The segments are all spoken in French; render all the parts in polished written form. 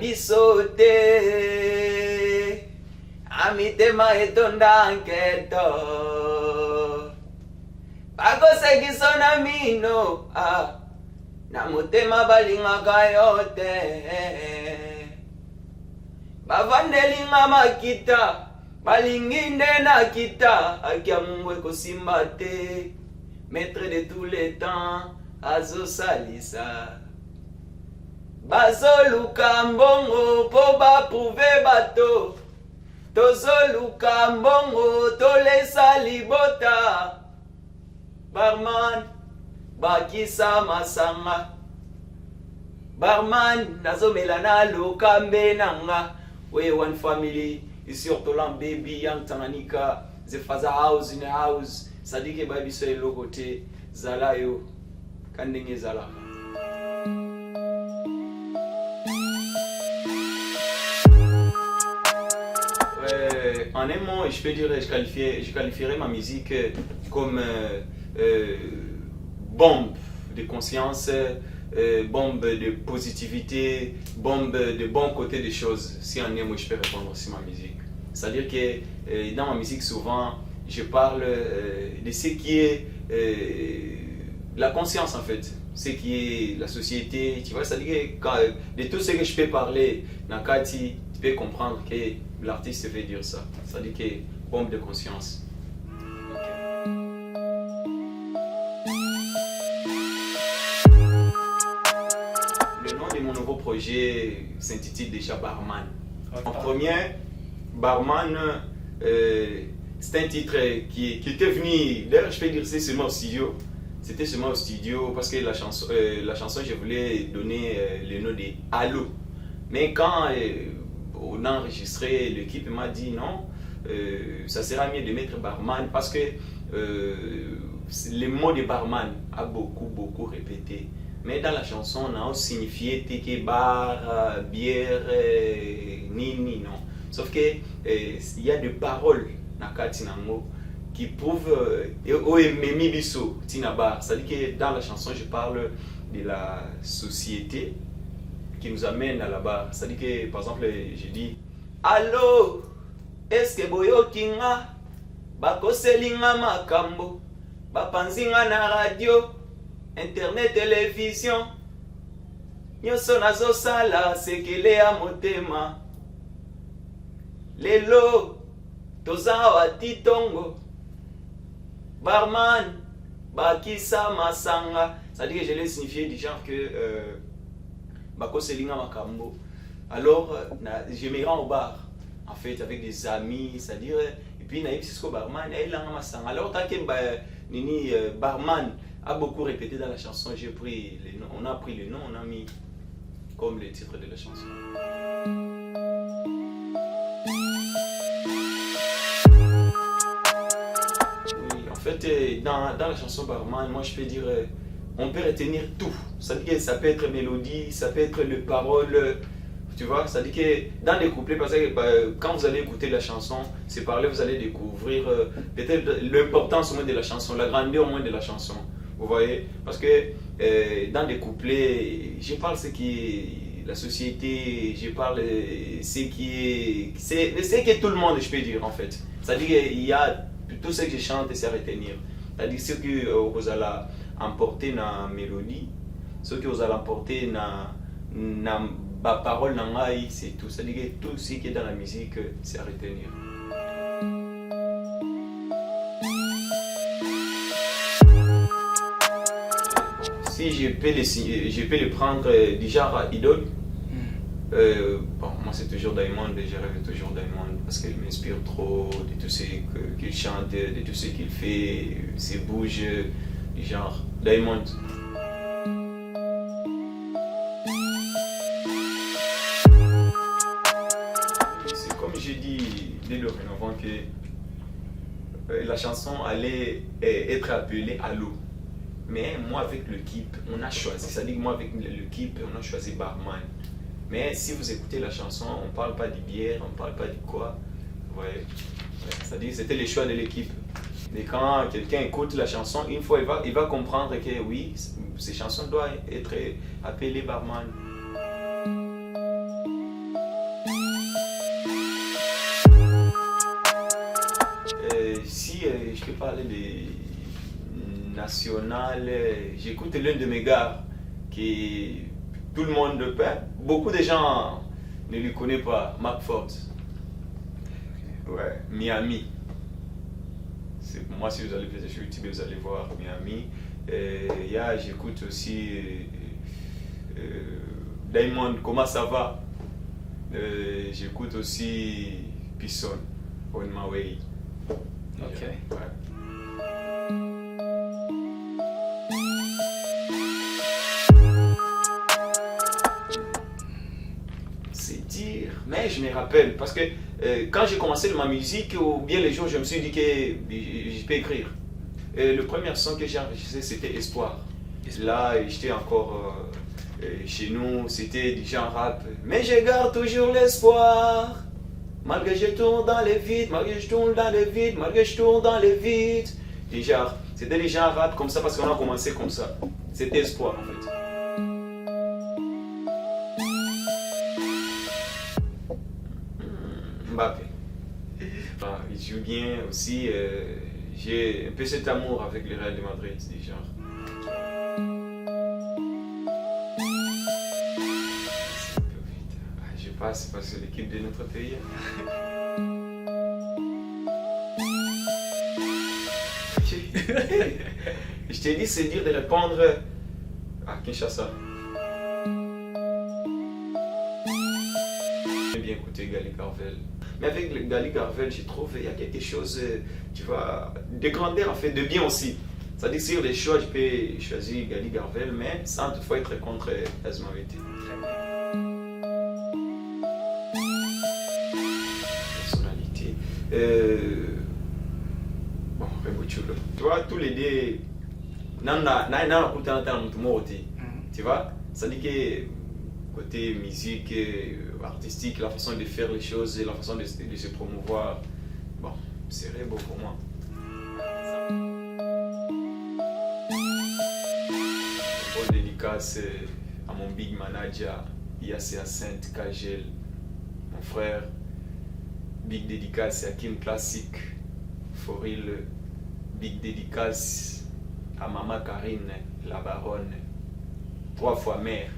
biso te amitema etonda nketo bakosekiso na mino na motema balingaka yo te bavandelinga makita balingi nde na kita akia Mungu ekosimba te maître de tous les temps azosalisa bazoluka mbongo po baprouve bato tozoluka mbongo tolesa libota barman bakisa masanga barman nazomela na lokambe nanga we one family surtout la baby young Tanganyika the father house in the house sadike baby so eloko te zala yo kandenge zala. En un mot, je peux dire, je qualifierais ma musique comme bombe de conscience, bombe de positivité, bombe de bon côté des choses. Si en un mot, je peux répondre sur ma musique. C'est-à-dire que dans ma musique, souvent, je parle de ce qui est la conscience en fait, ce qui est la société, tu vois, c'est-à-dire que de tout ce que je peux parler, Nakati, tu peux comprendre que l'artiste veut dire ça, c'est-à-dire que bombe de conscience. Le nom de mon nouveau projet s'intitule déjà Barman. En premier, Barman, c'est un titre qui était venu, d'ailleurs je peux dire c'est seulement au studio. C'était seulement au studio parce que la chanson je voulais donner le nom de Allo. Mais quand on a enregistré, l'équipe m'a dit non, ça sera mieux de mettre barman parce que le mot de barman a beaucoup répété. Mais dans la chanson, on a aussi signifié que bar, bière, ni non. Sauf que il y a des paroles qui prouvent c'est-à-dire que dans la chanson, je parle de la société qui nous amène à la barre. C'est-à-dire que, par exemple, je dis allô, est-ce que boyo kinga bakoselinga makambo bapanzinga na radio internet télévision nyoso nazosala sekele ya motema lelo toza watitongo barman bakisa masanga. C'est-à-dire que je l'ai signifié du genre que bakoselinga makambo. Alors je me rends au bar en fait avec des amis, c'est-à-dire et puis naïf Cisco barman et langa masanga. Alors tant que nini barman a beaucoup répété dans la chanson, j'ai pris les noms, on a pris le nom, on a mis comme le titre de la chanson. En fait, dans la chanson Barman, moi je peux dire, on peut retenir tout. C'est-à-dire que ça peut être mélodie, ça peut être les paroles, tu vois. C'est-à-dire que dans les couplets, parce que quand vous allez écouter la chanson, ces paroles, vous allez découvrir peut-être l'importance au moins de la chanson, la grandeur au moins de la chanson. Vous voyez? Parce que dans les couplets, je parle ce qui est la société, je parle ce qui est... C'est que tout le monde, je peux dire, en fait. C'est-à-dire qu'il y a... Tout ce que je chante, c'est à retenir. C'est-à-dire ce que vous allez emporter dans la mélodie, ce que vous allez emporter dans la parole, c'est tout. C'est-à-dire que tout ce qui est dans la musique, c'est à retenir. Si je peux le prendre du genre idole, bon, moi c'est toujours Diamond, je rêve toujours Diamond parce qu'il m'inspire trop de tout ce qu'il chante, de tout ce qu'il fait, ses bouges, du genre Diamond. C'est comme j'ai dit dès le rénovant que la chanson allait être appelée Allo. Mais moi avec l'équipe, on a choisi, c'est-à-dire que moi avec l'équipe, on a choisi Barman. Mais si vous écoutez la chanson, on ne parle pas de bière, on ne parle pas de quoi. Ouais. C'est-à-dire que c'était le choix de l'équipe. Et quand quelqu'un écoute la chanson, une fois, il va comprendre que oui, ces chansons doivent être appelées Barman. puisque parler des nationales, j'écoute l'un de mes gars qui tout le monde le perd. Beaucoup de gens ne lui connaissent pas, Mark Forbes. Ouais, Miami. C'est pour moi, si vous allez faire sur YouTube, vous allez voir Miami. J'écoute aussi Diamond, comment ça va? J'écoute aussi Pisson, On My Way. Ok. Ouais. C'est dire, mais je me rappelle parce que quand j'ai commencé ma musique, ou bien les jours, je me suis dit que je peux écrire. Le premier son que j'ai enregistré, c'était Espoir. Là, j'étais encore chez nous, c'était du genre rap. Mais je garde toujours l'espoir. Malgré que je tourne dans les vides, malgré que je tourne dans les vides, malgré que je tourne dans les vides. Déjà, c'était des gens rap comme ça parce qu'on a commencé comme ça. C'était Espoir en fait. Mbappé. Enfin, il joue bien aussi. J'ai un peu cet amour avec le Real de Madrid, déjà. Je passe parce que c'est l'équipe de notre pays. Je t'ai dit, c'est dire de répondre à Kinshasa. J'aime bien écouter Gali Carvel. Mais avec Gali Carvel, j'ai trouvé qu'il y a quelque chose, tu vois, de grandeur en fait, de bien aussi. C'est-à-dire que sur les choix, je peux choisir Gali Carvel, mais sans toutefois être contre Azma VT. Personnalité. Bon, Rebochulo. Tu vois, tous les deux, tu vois, ça dit que côté musique, artistique, la façon de faire les choses, la façon de se promouvoir, bon, c'est très beau pour moi. Bonne dédicace à mon big manager, IACA Sainte Kagel, mon frère. Big dédicace à Kim Classic, Foril. Big dédicace à Maman Karine, la baronne, 3 fois mère,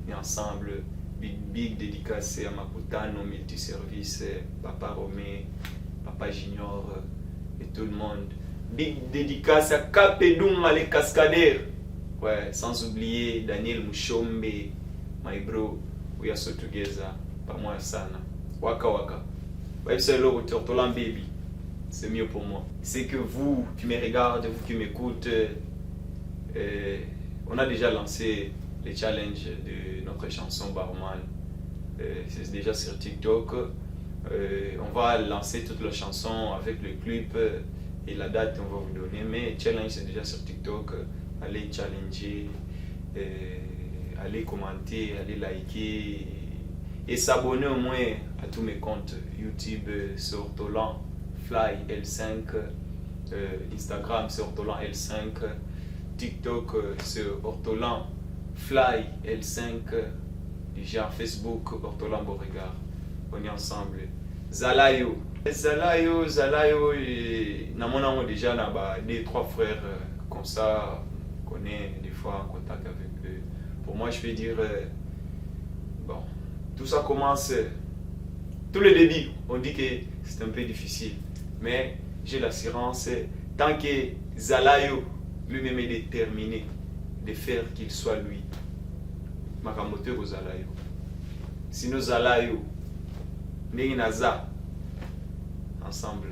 et ensemble. Big dédicace à Makutano Multiservice, Papa Romé, Papa Junior et tout le monde. Big dédicace à Kapedoum, les cascadeurs. Ouais, sans oublier Daniel Mushombe, my bro, we are so together, pas moi sana. Waka waka. Ouais, c'est le Tortolan baby. C'est mieux pour moi. C'est que vous qui me regardez, vous qui m'écoutez, on a déjà lancé les challenges de notre chanson Barman. C'est déjà sur TikTok. On va lancer toute la chanson avec le clip et la date on va vous donner. Mais challenge c'est déjà sur TikTok. Allez challenger, allez commenter, allez liker et s'abonner au moins à tous mes comptes YouTube sur Ortolan Fly L5, Instagram sur Ortolan L5, TikTok sur Ortolan Fly L5, déjà Facebook Ortolan Beauregard. On est ensemble. Zalayo, namona déjà na des 3 frères comme ça, qu'on est des fois en contact avec eux. Pour moi, je vais dire, bon, tout ça commence, tout le début, on dit que c'est un peu difficile, mais j'ai l'assurance, tant que Zalayo lui-même est déterminé de faire qu'il soit lui, Makamote au Zalayo. Sinon Zalayo, Neinaza, ensemble.